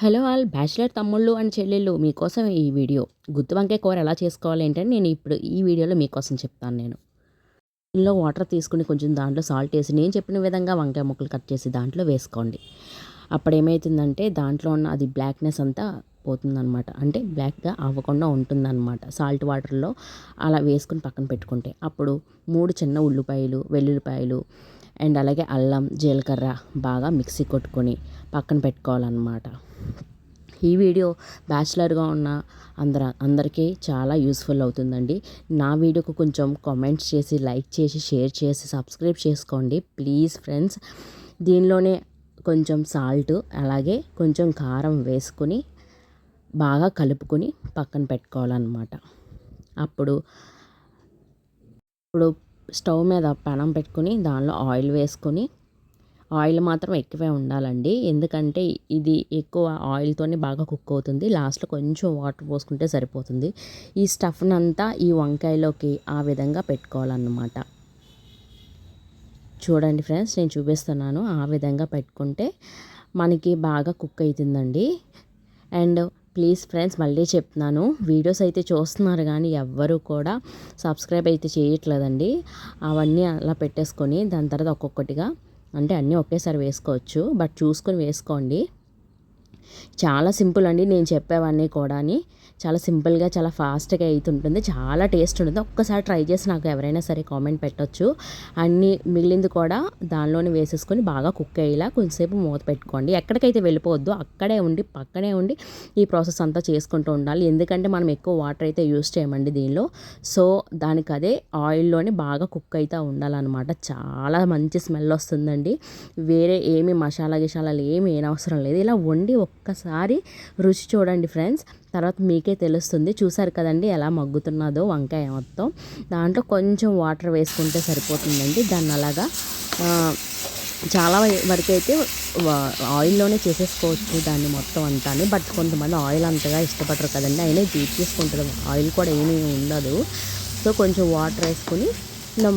Hello all bachelor తమ్ముళ్ళు and చెల్లెళ్ళు మీకోసం ఈ వీడియో గుత్తి వంకాయ కూర ఎలా చేసుకోవాలి ఏంటని నేను ఇప్పుడు ఈ వీడియోలో మీకోసం చెప్తాను. నేను ఇందులో వాటర్ తీసుకుని కొంచెం దాంట్లో సాల్ట్ వేసి నేను చెప్పిన విధంగా వంకాయ ముక్కలు కట్ చేసి దాంట్లో వేసుకోండి. అప్పుడు ఏమవుతుందంటే దాంట్లో ఉన్న అది బ్లాక్నెస్ అంతా పోతుందన్నమాట. అంటే బ్లాక్గా అవ్వకుండా ఉంటుందన్నమాట సాల్ట్ వాటర్లో అలా వేసుకుని పక్కన పెట్టుకుంటే. అప్పుడు 3 చిన్న ఉల్లిపాయలు, వెల్లుల్లిపాయలు అండ్ అలాగే అల్లం, జీలకర్ర బాగా మిక్సీ కొట్టుకొని పక్కన పెట్టుకోవాలన్నమాట. ఈ వీడియో బ్యాచిలర్గా ఉన్న అందరికీ చాలా యూస్ఫుల్ అవుతుందండి. నా వీడియోకు కొంచెం కామెంట్స్ చేసి, లైక్ చేసి, షేర్ చేసి, సబ్స్క్రైబ్ చేసుకోండి ప్లీజ్ ఫ్రెండ్స్. దీనిలోనే కొంచెం సాల్ట్ అలాగే కొంచెం కారం వేసుకుని బాగా కలుపుకొని పక్కన పెట్టుకోవాలన్నమాట. అప్పుడు ఇప్పుడు స్టవ్ మీద పెనం పెట్టుకుని దానిలో ఆయిల్ వేసుకొని, ఆయిల్ మాత్రం ఎక్కువే ఉండాలండి. ఎందుకంటే ఇది ఎక్కువ ఆయిల్తోనే బాగా కుక్ అవుతుంది. లాస్ట్లో కొంచెం వాటర్ పోసుకుంటే సరిపోతుంది. ఈ స్టఫ్నంతా ఈ వంకాయలోకి ఆ విధంగా పెట్టుకోవాలన్నమాట. చూడండి ఫ్రెండ్స్, నేను చూపిస్తున్నాను. ఆ విధంగా పెట్టుకుంటే మనకి బాగా కుక్ అవుతుందండి. అండ్ ప్లీజ్ ఫ్రెండ్స్, మళ్ళీ చెప్తున్నాను, వీడియోస్ అయితే చూస్తున్నారు కానీ ఎవ్వరూ కూడా సబ్స్క్రైబ్ అయితే చేయట్లేదండి. అవన్నీ అలా పెట్టేసుకొని దాని తర్వాత ఒక్కొక్కటిగా, అంటే అన్నీ ఒకేసారి వేసుకోవచ్చు, బట్ చూసుకొని వేసుకోండి. చాలా సింపుల్ అండి నేను చెప్పేవన్నీ కూడా. చాలా సింపుల్గా చాలా ఫాస్ట్గా అవుతుంటుంది, చాలా టేస్ట్ ఉంటుంది. ఒక్కసారి ట్రై చేసి నాకు ఎవరైనా సరే కామెంట్ పెట్టొచ్చు. అన్నీ మిగిలింది కూడా దానిలోనే వేసేసుకొని బాగా కుక్ అయ్యేలా కొంచెంసేపు మూత పెట్టుకోండి. ఎక్కడికైతే వెళ్ళిపోవద్దు, అక్కడే ఉండి పక్కనే ఉండి ఈ ప్రాసెస్ అంతా చేసుకుంటూ ఉండాలి. ఎందుకంటే మనం ఎక్కువ వాటర్ అయితే యూస్ చేయమండి దీనిలో. సో దానికి అదే ఆయిల్లోనే బాగా కుక్ అయితే ఉండాలన్నమాట. చాలా మంచి స్మెల్ వస్తుందండి. వేరే ఏమి మసాలా గిషాలాలు ఏమి ఏనవసరం లేదు. ఇలా వండి ఒక్కసారి రుచి చూడండి ఫ్రెండ్స్, తర్వాత మీకే తెలుస్తుంది. చూసారు కదండి ఎలా మగ్గుతున్నదో వంకాయ మొత్తం. దాంట్లో కొంచెం వాటర్ వేసుకుంటే సరిపోతుందండి. దాన్ని అలాగా చాలా వరకు అయితే ఆయిల్లోనే చేసేసుకోవచ్చు దాన్ని మొత్తం అంతా. బట్ కొంతమంది ఆయిల్ అంతగా ఇష్టపడరు కదండి, అయినా తీసుకుంటారు, ఆయిల్ కూడా ఏమీ ఉండదు. సో కొంచెం వాటర్ వేసుకుని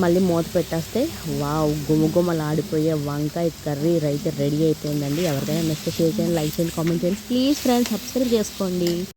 మళ్ళీ మూత పెట్టేస్తే వావ్, గుమగుమలాడిపోయే వంకాయ కర్రీ అయితే రెడీ అయిపోయిందండి. ఎవరికైనా నెక్స్ట్ షేర్ చేయండి, లైక్ చేయండి, కామెంట్ చేయండి ప్లీజ్ ఫ్రెండ్స్, సబ్స్క్రైబ్ చేసుకోండి.